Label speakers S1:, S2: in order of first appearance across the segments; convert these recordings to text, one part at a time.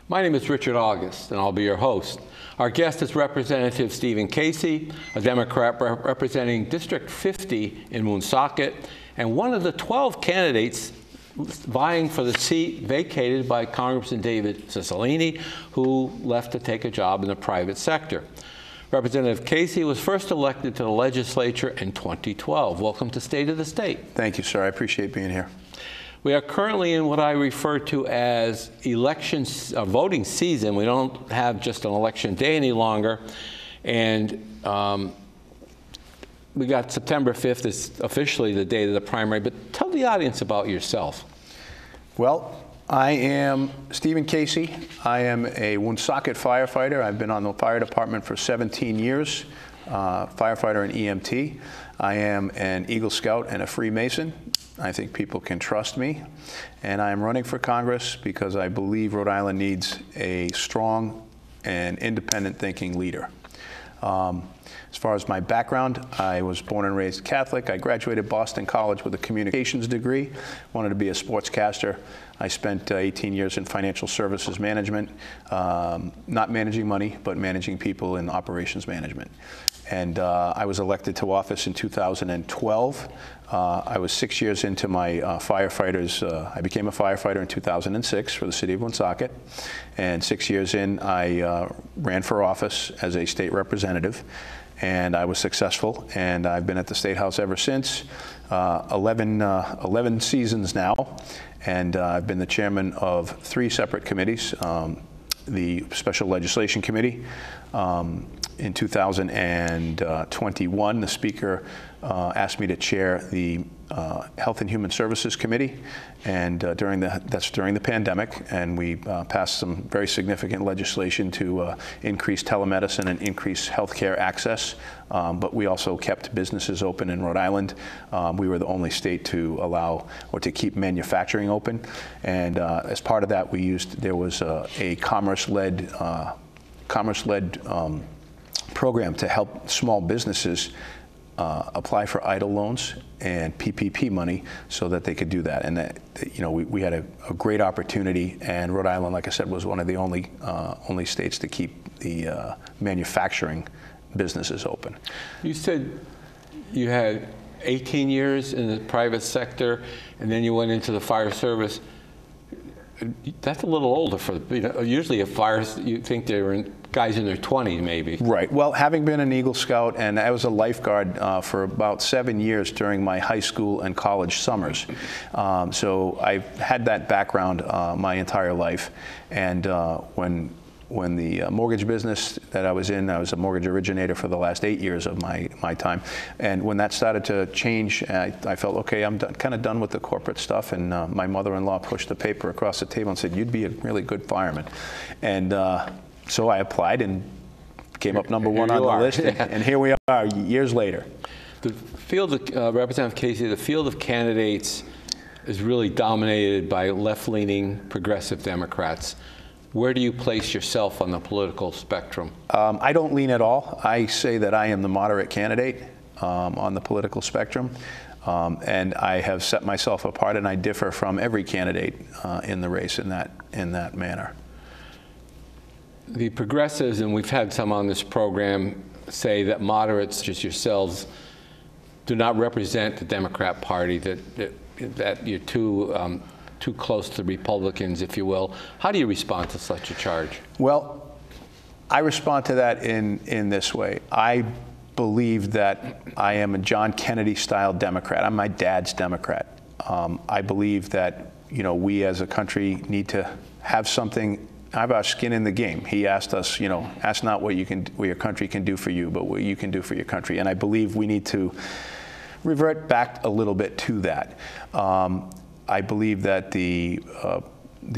S1: My name is Richard August, and I'll be your host. Our guest is Representative Stephen Casey, a Democrat representing District 50 in Woonsocket, and one of the 12 candidates vying for the seat vacated by Congressman David Cicilline, who left to take a job in the private sector. Representative Casey was first elected to the legislature in 2012. Welcome to State of the State.
S2: Thank you, sir. I appreciate being here.
S1: We are currently in what I refer to as voting season. We don't have just an election day any longer. And we got September 5th is officially the date of the primary. But tell the audience about yourself.
S2: Well, I am Stephen Casey. I am a Woonsocket firefighter. I've been on the fire department for 17 years, firefighter and EMT. I am an Eagle Scout and a Freemason. I think people can trust me, and I am running for Congress because I believe Rhode Island needs a strong and independent thinking leader. As far as my background, I was born and raised Catholic. I graduated Boston College with a communications degree, wanted to be a sportscaster. I spent 18 years in financial services management, not managing money, but managing people in operations management. And I was elected to office in 2012. I was 6 years into my firefighters. I became a firefighter in 2006 for the city of Woonsocket. And 6 years in, I ran for office as a state representative. And I was successful. And I've been at the State House ever since, 11 seasons now. And I've been the chairman of 3 separate committees. The Special Legislation Committee. In 2021, the Speaker asked me to chair the Health and Human Services Committee, and that's during the pandemic, and we passed some very significant legislation to increase telemedicine and increase healthcare access, but we also kept businesses open in Rhode Island. We were the only state to allow or to keep manufacturing open, and as part of that, there was a commerce-led program to help small businesses apply for EIDL loans and PPP money so that they could do that. And that, we had a great opportunity, and Rhode Island, like I said, was one of the only states to keep the manufacturing businesses open.
S1: You said you had 18 years in the private sector, and then you went into the fire service. That's a little older for, usually a fire, you think they were guys in their 20s maybe.
S2: Right. Well, having been an Eagle Scout, and I was a lifeguard for about 7 years during my high school and college summers. So I've had that background my entire life. And when the mortgage business that I was in, I was a mortgage originator for the last 8 years of my time. And when that started to change, I felt, okay, I'm kind of done with the corporate stuff. And my mother-in-law pushed the paper across the table and said, you'd be a really good fireman. And so I applied and came up number one on the list. And here we are years later.
S1: The field of, Representative Casey, the field of candidates is really dominated by left-leaning progressive Democrats. Where do you place yourself on the political spectrum?
S2: I don't lean at all. I say that I am the moderate candidate on the political spectrum, and I have set myself apart, and I differ from every candidate in the race in that manner.
S1: The progressives, and we've had some on this program, say that moderates, just yourselves, do not represent the Democrat Party, that you're too close to the Republicans, if you will. How do you respond to such a charge?
S2: Well, I respond to that in this way. I believe that I am a John Kennedy-style Democrat. I'm my dad's Democrat. I believe that we as a country need to have our skin in the game. He asked us, ask not what your country can do for you, but what you can do for your country. And I believe we need to revert back a little bit to that. I believe that the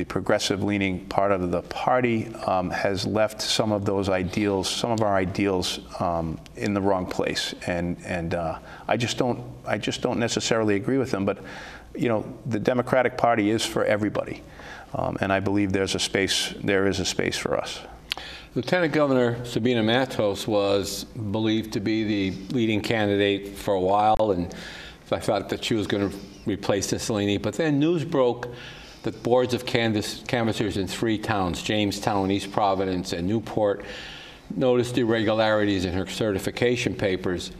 S2: progressive-leaning part of the party has left some of those ideals, some of our ideals, in the wrong place, and I just don't necessarily agree with them. But the Democratic Party is for everybody, and I believe there is a space for us.
S1: Lieutenant Governor Sabina Matos was believed to be the leading candidate for a while, and I thought that she was going to replace Cicilline. But then news broke the boards of canvassers in 3 towns, Jamestown, East Providence, and Newport, noticed irregularities in her certification papers.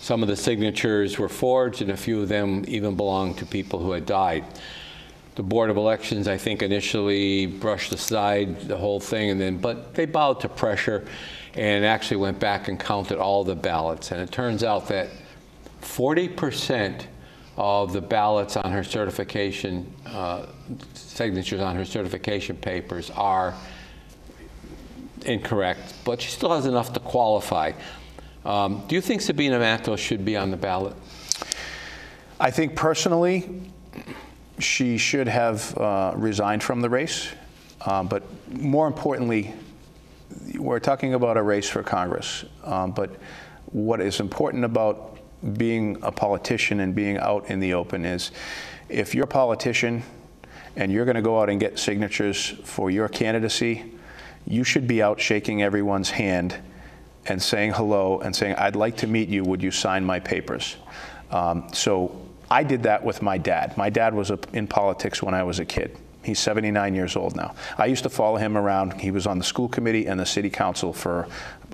S1: Some of the signatures were forged, and a few of them even belonged to people who had died. The Board of Elections, I think, initially brushed aside the whole thing, but they bowed to pressure and actually went back and counted all the ballots. And it turns out that 40% of the ballots on her certification, signatures on her certification papers are incorrect, but she still has enough to qualify. Do you think Sabina Mantos should be on the ballot?
S2: I think personally, she should have resigned from the race. But more importantly, we're talking about a race for Congress. But what is important about being a politician and being out in the open is, if you're a politician and you're going to go out and get signatures for your candidacy, you should be out shaking everyone's hand and saying hello and saying, I'd like to meet you, would you sign my papers? So I did that with my dad. My dad was in politics when I was a kid. He's 79 years old now. I used to follow him around. He was on the school committee and the city council for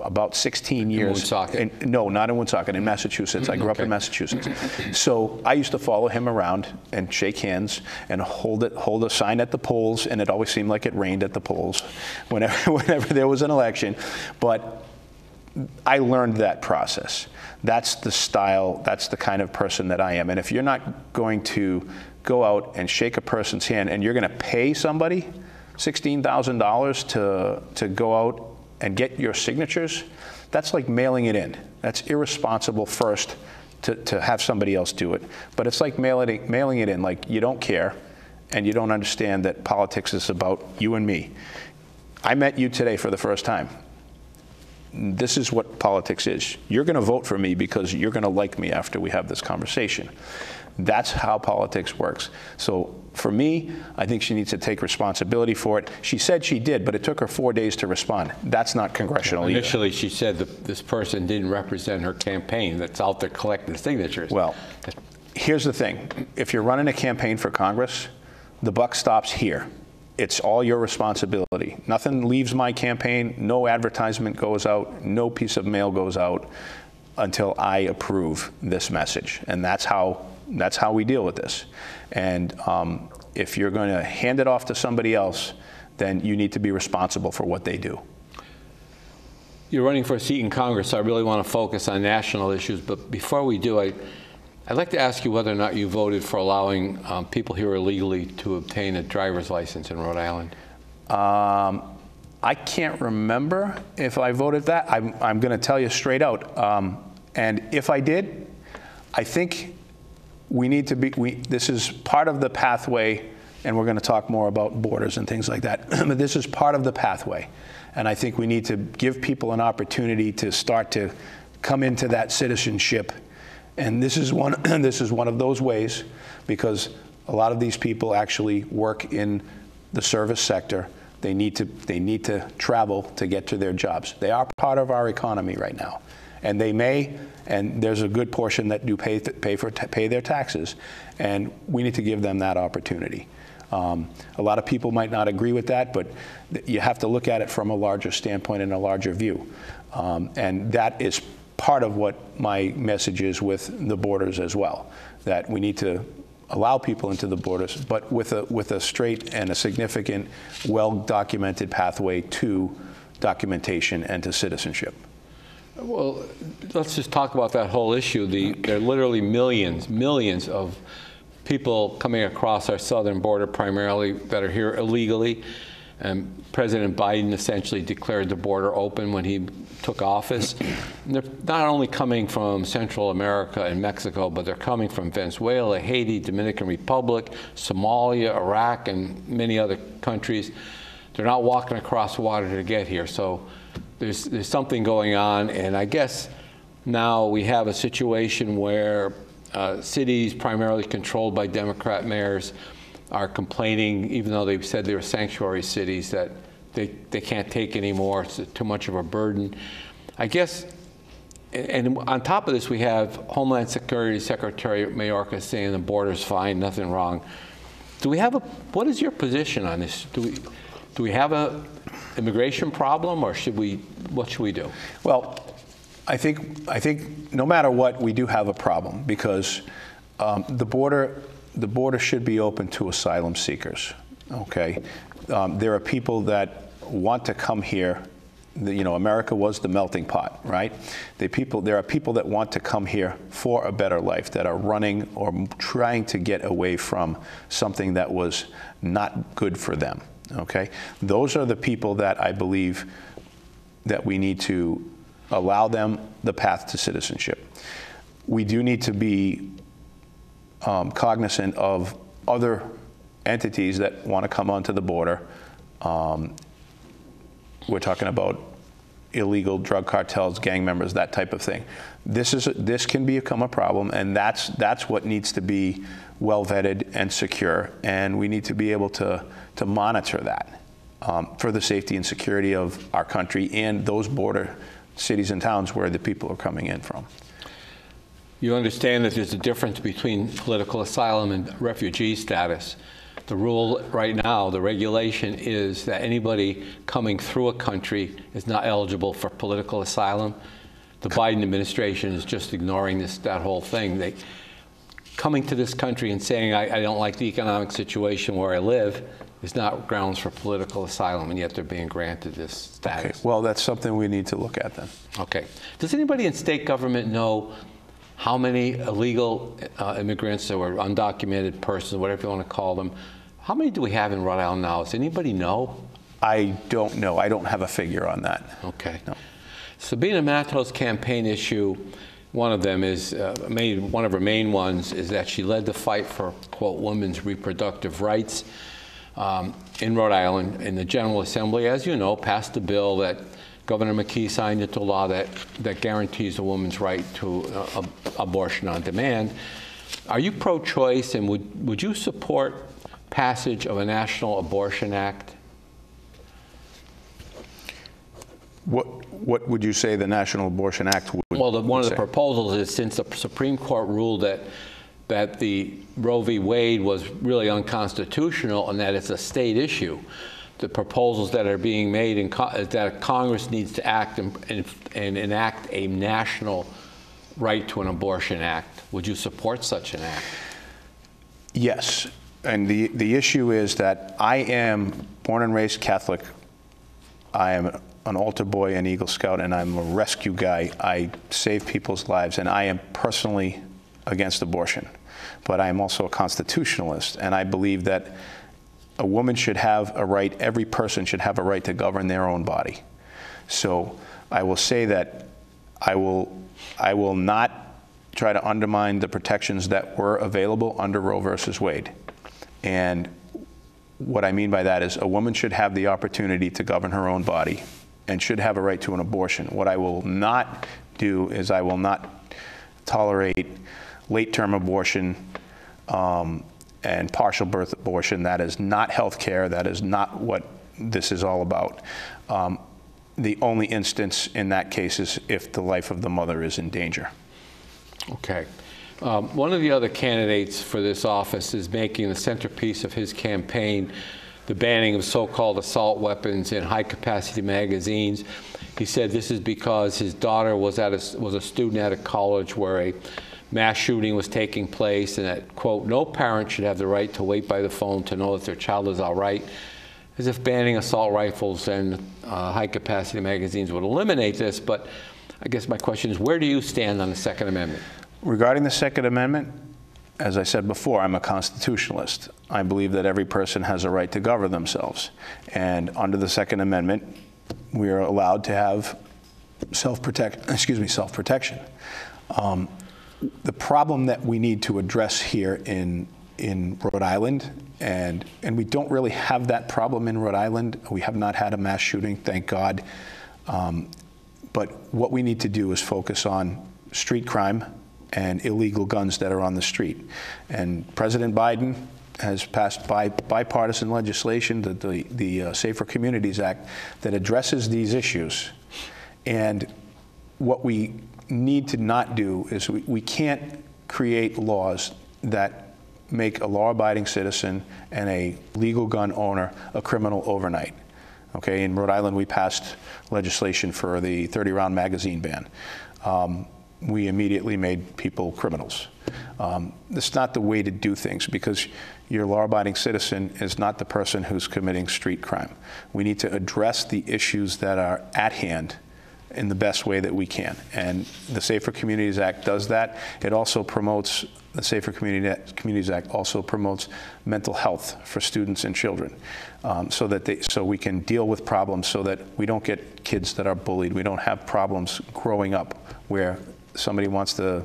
S2: about 16 years.
S1: In Woonsocket?
S2: No, not in Woonsocket, in Massachusetts. I grew up in Massachusetts. So I used to follow him around and shake hands and hold a sign at the polls, and it always seemed like it rained at the polls whenever there was an election. But I learned that process. That's the style, that's the kind of person that I am. And if you're not going to go out and shake a person's hand and you're going to pay somebody $16,000 to go out and get your signatures, that's like mailing it in. That's irresponsible first to have somebody else do it. But it's like mailing it in, like you don't care and you don't understand that politics is about you and me. I met you today for the first time. This is what politics is. You're going to vote for me because you're going to like me after we have this conversation. That's how politics works. So for me, I think she needs to take responsibility for it. She said she did, but it took her 4 days to respond. That's not congressional either.
S1: Initially, she said that this person didn't represent her campaign that's out there collecting signatures.
S2: Well, here's the thing. If you're running a campaign for Congress, the buck stops here. It's all your responsibility. Nothing leaves my campaign. No advertisement goes out. No piece of mail goes out until I approve this message. And that's how we deal with this. And if you're going to hand it off to somebody else, then you need to be responsible for what they do.
S1: You're running for a seat in Congress, so I really want to focus on national issues. But before we do, I'd like to ask you whether or not you voted for allowing people here illegally to obtain a driver's license in Rhode Island.
S2: I can't remember if I voted that. I'm going to tell you straight out. And if I did, I think we need to be, this is part of the pathway, and we're going to talk more about borders and things like that, but this is part of the pathway. And I think we need to give people an opportunity to start to come into that citizenship. And this is one of those ways, because a lot of these people actually work in the service sector. They need to travel to get to their jobs. They are part of our economy right now. And they may, and there's a good portion that do pay their taxes, and we need to give them that opportunity. A lot of people might not agree with that, but you have to look at it from a larger standpoint and a larger view. And that is part of what my message is with the borders as well, that we need to allow people into the borders, but with a straight and a significant, well-documented pathway to documentation and to citizenship.
S1: Well, let's just talk about that whole issue. There are literally millions of people coming across our southern border primarily that are here illegally. And President Biden essentially declared the border open when he took office. And they're not only coming from Central America and Mexico, but they're coming from Venezuela, Haiti, Dominican Republic, Somalia, Iraq, and many other countries. They're not walking across water to get here. So there's something going on, and I guess now we have a situation where cities primarily controlled by Democrat mayors are complaining, even though they've said they were sanctuary cities, that they can't take anymore. It's too much of a burden. I guess, and on top of this, we have Homeland Security Secretary Mayorkas saying the border's fine, nothing wrong. Do we have what is your position on this? Do we have a immigration problem, or what should we do?
S2: Well, I think no matter what, we do have a problem, because the border should be open to asylum seekers. Okay, there are people that want to come here. America was the melting pot, right? There are people that want to come here for a better life, that are running or trying to get away from something that was not good for them, okay? Those are the people that I believe that we need to allow them the path to citizenship. We do need to be cognizant of other entities that want to come onto the border. We're talking about illegal drug cartels, gang members, that type of thing. This can become a problem, and that's what needs to be well vetted and secure, and we need to be able to monitor that for the safety and security of our country and those border cities and towns where the people are coming in from.
S1: You understand that there's a difference between political asylum and refugee status. The rule right now, the regulation, is that anybody coming through a country is not eligible for political asylum. The Biden administration is just ignoring that whole thing. Coming to this country and saying, I don't like the economic situation where I live, is not grounds for political asylum, and yet they're being granted this status.
S2: Okay. Well, that's something we need to look at then.
S1: Okay. Does anybody in state government know how many illegal immigrants or undocumented persons, whatever you want to call them, how many do we have in Rhode Island now? Does anybody know?
S2: I don't know. I don't have a figure on that.
S1: Okay.
S2: No.
S1: Sabina Matto's campaign issue, one of them is, one of her main ones is that she led the fight for, quote, women's reproductive rights in Rhode Island. In the General Assembly, as you know, passed a bill that Governor McKee signed into law that guarantees a woman's right to abortion on demand. Are you pro-choice, and would you support passage of a National Abortion Act?
S2: What would you say the National Abortion Act would
S1: Well, one of
S2: say?
S1: the proposals is, since the Supreme Court ruled that the Roe v. Wade was really unconstitutional and that it's a state issue, the proposals that are being made is that Congress needs to act and enact a national right to an abortion act. Would you support such an act?
S2: Yes. And the issue is that I am born and raised Catholic. I am an altar boy and Eagle Scout, and I'm a rescue guy. I save people's lives, and I am personally against abortion. But I am also a constitutionalist, and I believe that a woman should have a right, every person should have a right to govern their own body. So I will say that I will not try to undermine the protections that were available under Roe versus Wade. And what I mean by that is a woman should have the opportunity to govern her own body and should have a right to an abortion. What I will not do is I will not tolerate late-term abortion and partial birth abortion. That is not health care. That is not what this is all about. The only instance in that case is if the life of the mother is in danger.
S1: Okay. One of the other candidates for this office is making the centerpiece of his campaign the banning of so-called assault weapons in high-capacity magazines. He said this is because his daughter was a student at a college where a mass shooting was taking place, and that, quote, no parent should have the right to wait by the phone to know that their child is all right, as if banning assault rifles and high-capacity magazines would eliminate this. But I guess my question is, where do you stand on the Second Amendment?
S2: Regarding the Second Amendment, as I said before, I'm a constitutionalist. I believe that every person has a right to govern themselves. And under the Second Amendment, we are allowed to have self-protection. The problem that we need to address here in Rhode Island, and we don't really have that problem in Rhode Island. We have not had a mass shooting, thank God. But what we need to do is focus on street crime and illegal guns that are on the street. And President Biden has passed bipartisan legislation, the Safer Communities Act, that addresses these issues. And what we need to not do is we can't create laws that make a law-abiding citizen and a legal gun owner a criminal overnight. Okay, in Rhode Island, we passed legislation for the 30-round magazine ban. We immediately made people criminals. It's not the way to do things, because your law-abiding citizen is not the person who's committing street crime. We need to address the issues that are at hand in the best way that we can. And the Safer Communities Act does that. It also promotes, the Safer Communities Act also promotes mental health for students and children, so we can deal with problems, so that we don't get kids that are bullied. We don't have problems growing up where somebody wants to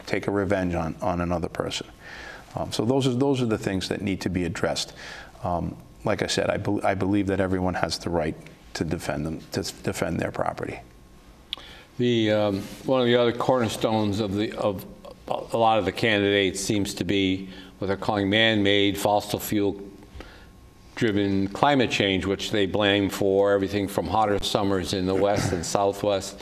S2: take a revenge on another person. So those are the things that need to be addressed. Like I said, I believe that everyone has the right to defend their property.
S1: One of the other cornerstones of a lot of the candidates seems to be what they're calling man-made fossil fuel-driven climate change, which they blame for everything from hotter summers in the west and southwest,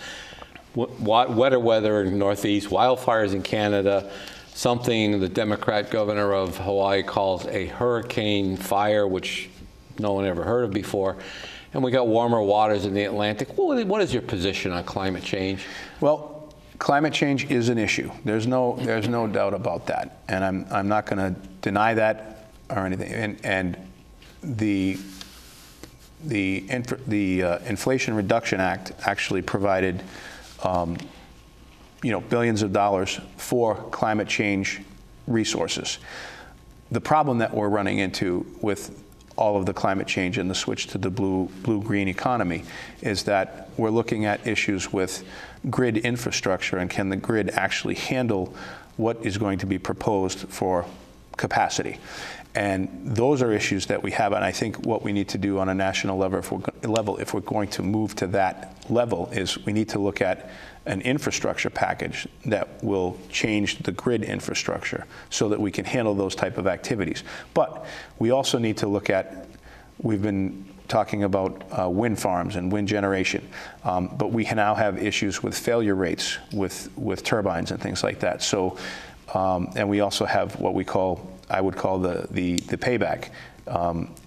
S1: wetter weather in the northeast, wildfires in Canada, something the Democrat governor of Hawaii calls a hurricane fire, which no one ever heard of before. And we got warmer waters in the Atlantic. What is your position on climate change? Well,
S2: climate change is an issue. There's no doubt about that, and I'm not going to deny that or anything. And the Inflation Reduction Act actually provided billions of dollars for climate change resources. The problem that we're running into with all of the climate change and the switch to the blue-green economy is that we're looking at issues with grid infrastructure, and can the grid actually handle what is going to be proposed for capacity. And those are issues that we have, and I think what we need to do on a national level, if we're going to move to that level, is we need to look at an infrastructure package that will change the grid infrastructure so that we can handle those type of activities. But we also need to look at, we've been talking about wind farms and wind generation, but we now have issues with failure rates with turbines and things like that. So, and we also have what I would call the payback.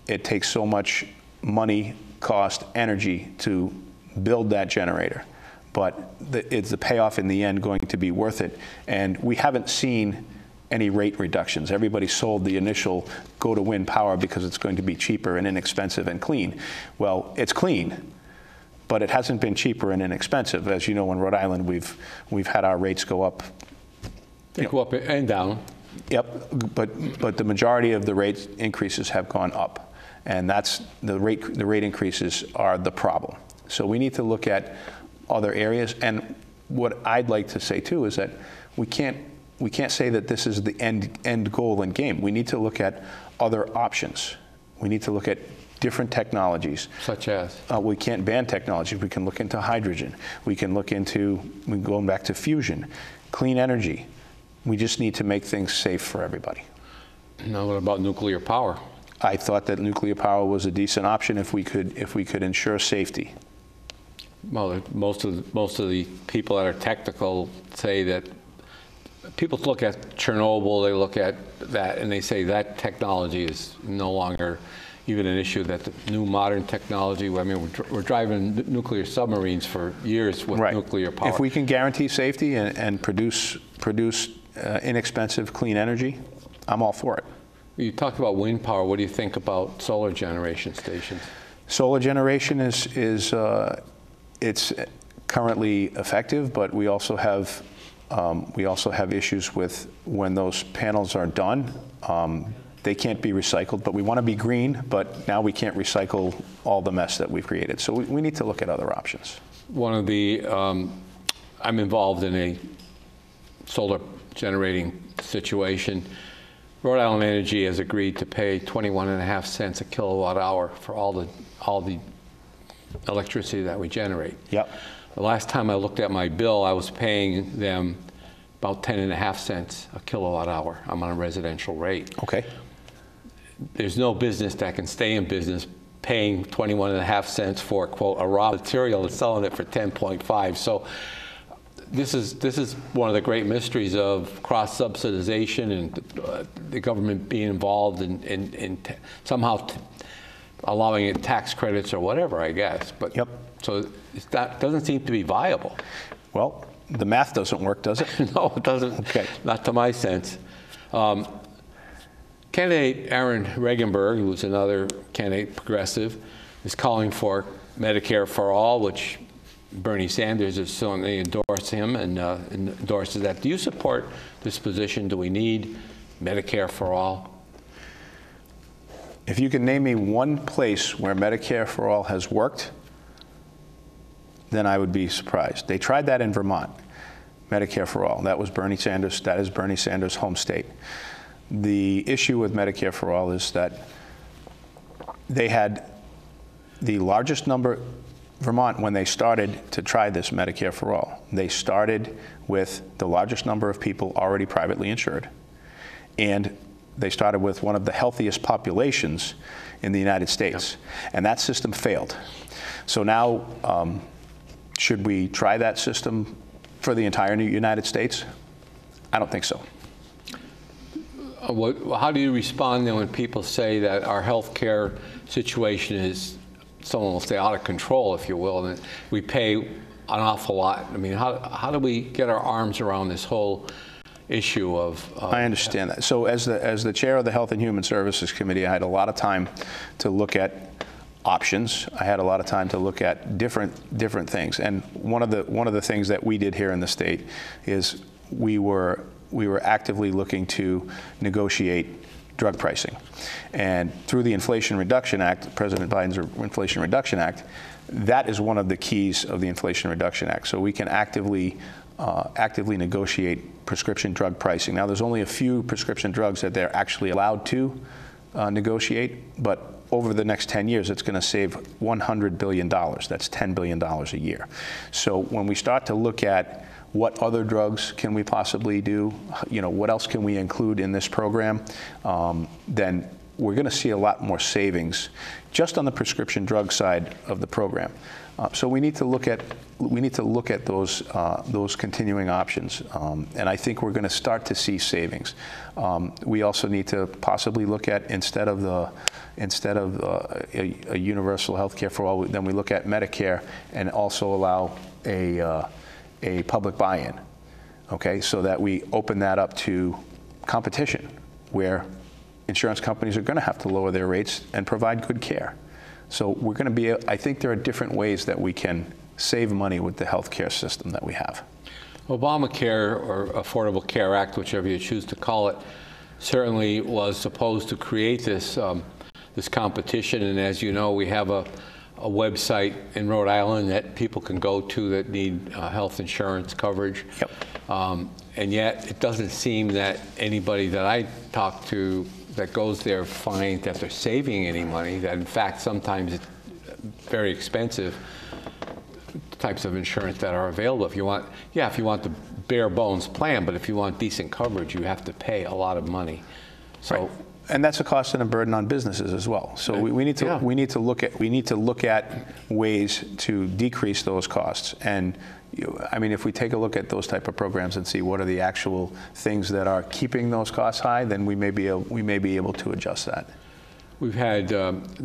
S2: It takes so much money, cost, energy to build that generator, but is the payoff in the end going to be worth it? And we haven't seen any rate reductions. Everybody sold the initial go to wind power because it's going to be cheaper and inexpensive and clean. Well, it's clean, but it hasn't been cheaper and inexpensive. As you know, in Rhode Island, we've had our rates go up.
S1: They go up and down.
S2: Yep, but the majority of the rate increases have gone up, and that's the rate increases are the problem. So we need to look at other areas, and what I'd like to say too is that we can't say that this is the end goal and game. We need to look at other options. We need to look at different technologies.
S1: Such as?
S2: We can't ban technology. We can look into hydrogen. We can look into, going back to fusion, clean energy. We just need to make things safe for everybody.
S1: Now, what about nuclear power?
S2: I thought that nuclear power was a decent option if we could ensure safety.
S1: Well, most of the people that are technical say that people look at Chernobyl, they look at that, and they say that technology is no longer even an issue. That the new modern technology, I mean, we're driving nuclear submarines for years with nuclear power.
S2: If we can guarantee safety and produce inexpensive, clean energy, I'm all for it.
S1: You talked about wind power. What do you think about solar generation stations?
S2: Solar generation it's currently effective, but we also have issues with when those panels are done. They can't be recycled, but we want to be green, but now we can't recycle all the mess that we've created. So we need to look at other options.
S1: I'm involved in a solar generating situation. Rhode Island Energy has agreed to pay 21.5 cents a kilowatt hour for all the electricity that we generate.
S2: Yep.
S1: The last time I looked at my bill, I was paying them about 10.5 cents a kilowatt hour. I'm on a residential rate.
S2: Okay.
S1: There's no business that can stay in business paying 21.5 cents for, quote, a raw material and selling it for 10.5. So this is one of the great mysteries of cross-subsidization and the government being involved in somehow allowing it tax credits or whatever, I guess. But
S2: Yep.
S1: so that doesn't seem to be viable.
S2: Well, the math doesn't work, does it?
S1: No, it doesn't.
S2: Okay.
S1: Not to my sense. Candidate Aaron Regenberg, who's another candidate, progressive, is calling for Medicare for all, which Bernie Sanders has certainly endorsed him and endorses that. Do you support this position? Do we need Medicare for all?
S2: If you can name me one place where Medicare for all has worked, then I would be surprised. They tried that in Vermont, Medicare for all. That was Bernie Sanders. That is Bernie Sanders' home state. The issue with Medicare for all is that they had the largest number, Vermont, when they started to try this Medicare for all, they started with the largest number of people already privately insured. And they started with one of the healthiest populations in the United States. Yep. And that system failed. So now, should we try that system for the entire United States? I don't think so.
S1: How do you respond then when people say that our health care situation is, someone will say, out of control, if you will, and we pay an awful lot? I mean, how do we get our arms around this whole issue of...
S2: I understand that. So as the chair of the Health and Human Services Committee, I had a lot of time to look at options. I had a lot of time to look at different things. And one of the things that we did here in the state is we were actively looking to negotiate drug pricing. And through the Inflation Reduction Act, President Biden's Inflation Reduction Act, that is one of the keys of the Inflation Reduction Act. So we can actively negotiate prescription drug pricing. Now, there's only a few prescription drugs that they're actually allowed to negotiate, but over the next 10 years, it's going to save $100 billion. That's $10 billion a year. So when we start to look at what other drugs can we possibly do, what else can we include in this program, then we're going to see a lot more savings just on the prescription drug side of the program. So we need to look at those continuing options, and I think we're going to start to see savings. We also need to possibly look at, instead of a universal health care for all, then we look at Medicare and also allow a public buy-in, okay, so that we open that up to competition, where insurance companies are going to have to lower their rates and provide good care. So we're going to be, I think there are different ways that we can save money with the healthcare system that we have.
S1: Obamacare, or Affordable Care Act, whichever you choose to call it, certainly was supposed to create this this competition. And as you know, we have a website in Rhode Island that people can go to that need health insurance coverage.
S2: Yep.
S1: And yet it doesn't seem that anybody that I talk to that goes there finds that they're saving any money, that in fact sometimes it's very expensive types of insurance that are available. If you want the bare bones plan, but if you want decent coverage, you have to pay a lot of money. So.
S2: Right. And that's a cost and a burden on businesses as well. So we need to look at ways to decrease those costs. And I mean, if we take a look at those type of programs and see what are the actual things that are keeping those costs high, then we may be able to adjust that.
S1: We've had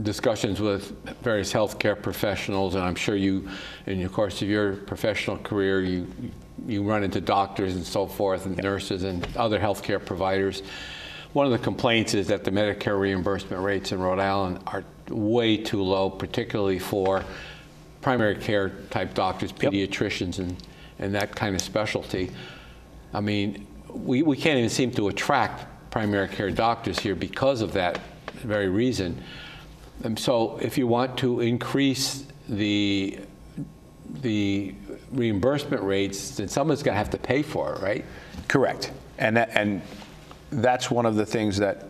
S1: discussions with various healthcare professionals, and I'm sure you, in the course of your professional career, you run into doctors and so forth, and nurses and other healthcare providers. One of the complaints is that the Medicare reimbursement rates in Rhode Island are way too low, particularly for primary care type doctors, pediatricians, and that kind of specialty. I mean, we can't even seem to attract primary care doctors here because of that very reason. And so if you want to increase the reimbursement rates, then someone's going to have to pay for it, right?
S2: Correct. And that's one of the things that,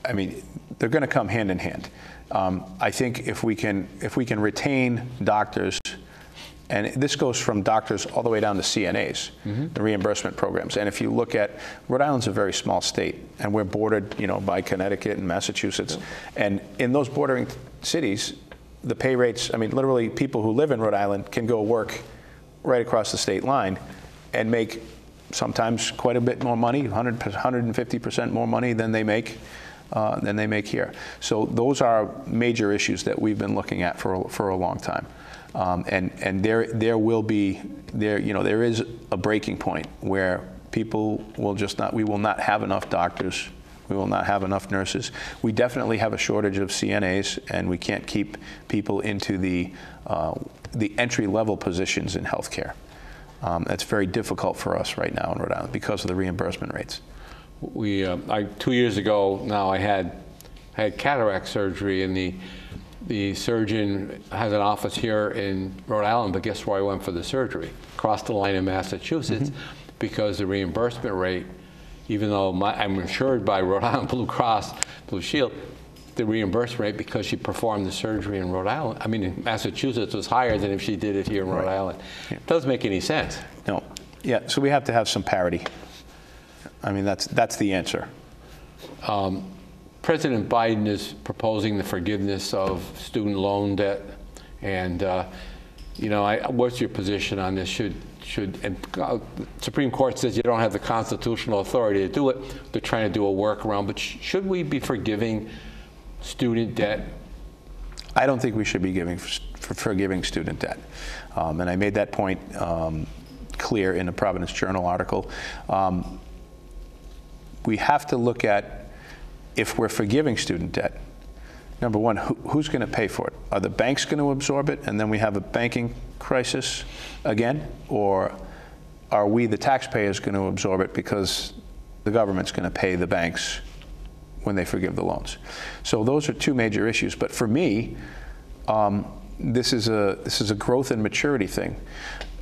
S2: I mean, they're going to come hand in hand. I think if we can retain doctors, and this goes from doctors all the way down to CNAs, the reimbursement programs. And if you look at, Rhode Island's a very small state, and we're bordered, by Connecticut and Massachusetts. And in those bordering cities, the pay rates, I mean, literally people who live in Rhode Island can go work right across the state line and make sometimes quite a bit more money, 150% more money than they make here. So those are major issues that we've been looking at for a long time. And there will be, there is a breaking point where people will just not, we will not have enough doctors, we will not have enough nurses. We definitely have a shortage of CNAs, and we can't keep people into the entry-level positions in healthcare. That's very difficult for us right now in Rhode Island because of the reimbursement rates.
S1: 2 years ago now, I had cataract surgery, and the surgeon has an office here in Rhode Island, but guess where I went for the surgery? Across the line in Massachusetts, because the reimbursement rate, even though I'm insured by Rhode Island Blue Cross Blue Shield, the reimbursement rate, because she performed the surgery in Rhode Island, I mean in Massachusetts, was higher than if she did it here in Rhode Island. Yeah. It doesn't make any sense.
S2: No. Yeah, so we have to have some parity. I mean, that's the answer.
S1: President Biden is proposing the forgiveness of student loan debt, and what's your position on this? And the Supreme Court says you don't have the constitutional authority to do it. They're trying to do a workaround, but should we be forgiving student debt?
S2: I don't think we should be forgiving student debt, and I made that point clear in the Providence Journal article. We have to look at, if we're forgiving student debt, number one, who's going to pay for it? Are the banks going to absorb it, and then we have a banking crisis again? Or are we, the taxpayers, going to absorb it because the government's going to pay the banks when they forgive the loans? So those are two major issues. But for me, this is a growth and maturity thing.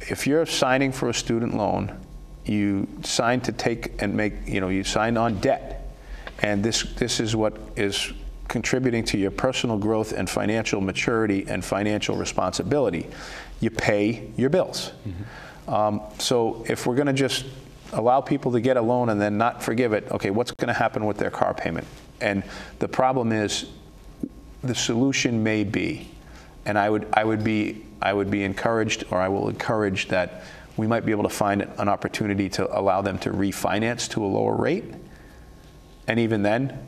S2: If you're signing for a student loan, you sign to take and make, you sign on debt. And this is what is contributing to your personal growth and financial maturity and financial responsibility. You pay your bills. So if we're going to just allow people to get a loan and then not forgive it, okay, what's going to happen with their car payment? And the problem is, the solution may be, and I would be encouraged, or I will encourage that we might be able to find an opportunity to allow them to refinance to a lower rate. And even then,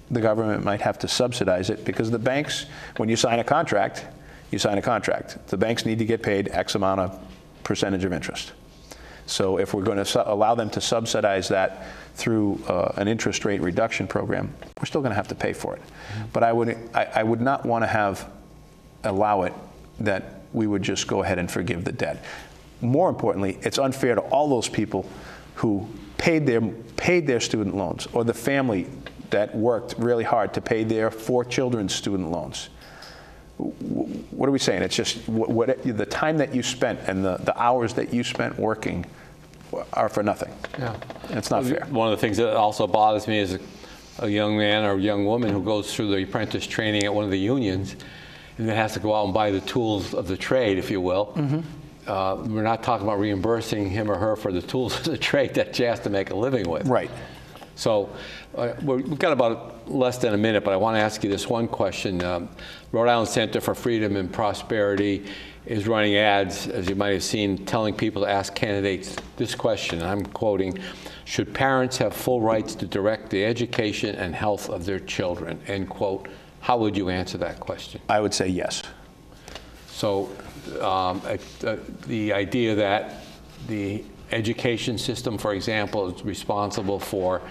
S2: the government might have to subsidize it, because the banks, when you sign a contract, you sign a contract. The banks need to get paid X amount of percentage of interest. So if we're going to allow them to subsidize that through an interest rate reduction program, we're still going to have to pay for it. But I would not want to allow it that we would just go ahead and forgive the debt. More importantly, it's unfair to all those people who paid their student loans, or the family that worked really hard to pay their 4 children's student loans. What are we saying? It's just the time that you spent and the hours that you spent working are for nothing.
S1: Yeah,
S2: it's not fair.
S1: One of the things that also bothers me is a young man or a young woman who goes through the apprentice training at one of the unions, and then has to go out and buy the tools of the trade, if you will. We're not talking about reimbursing him or her for the tools of the trade that she has to make a living with.
S2: Right.
S1: So we've got about less than a minute, but I want to ask you this one question. Rhode Island Center for Freedom and Prosperity is running ads, as you might have seen, telling people to ask candidates this question. I'm quoting, "Should parents have full rights to direct the education and health of their children?" End quote. How would you answer that question?
S2: I would say yes.
S1: So the idea that the education system, for example, is responsible for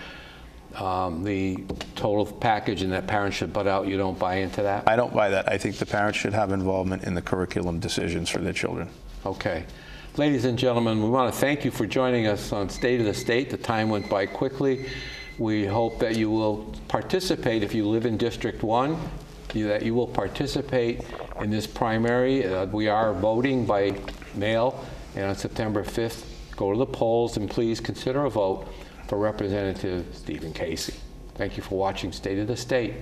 S1: the total package, and that parents should butt out, you don't buy into that?
S2: I don't buy that. I think the parents should have involvement in the curriculum decisions for their children.
S1: Okay. Ladies and gentlemen, we want to thank you for joining us on State of the State. The time went by quickly. We hope that you will participate if you live in District 1, that you will participate in this primary. We are voting by mail, and on September 5th, go to the polls and please consider a vote for Representative Stephen Casey. Thank you for watching State of the State.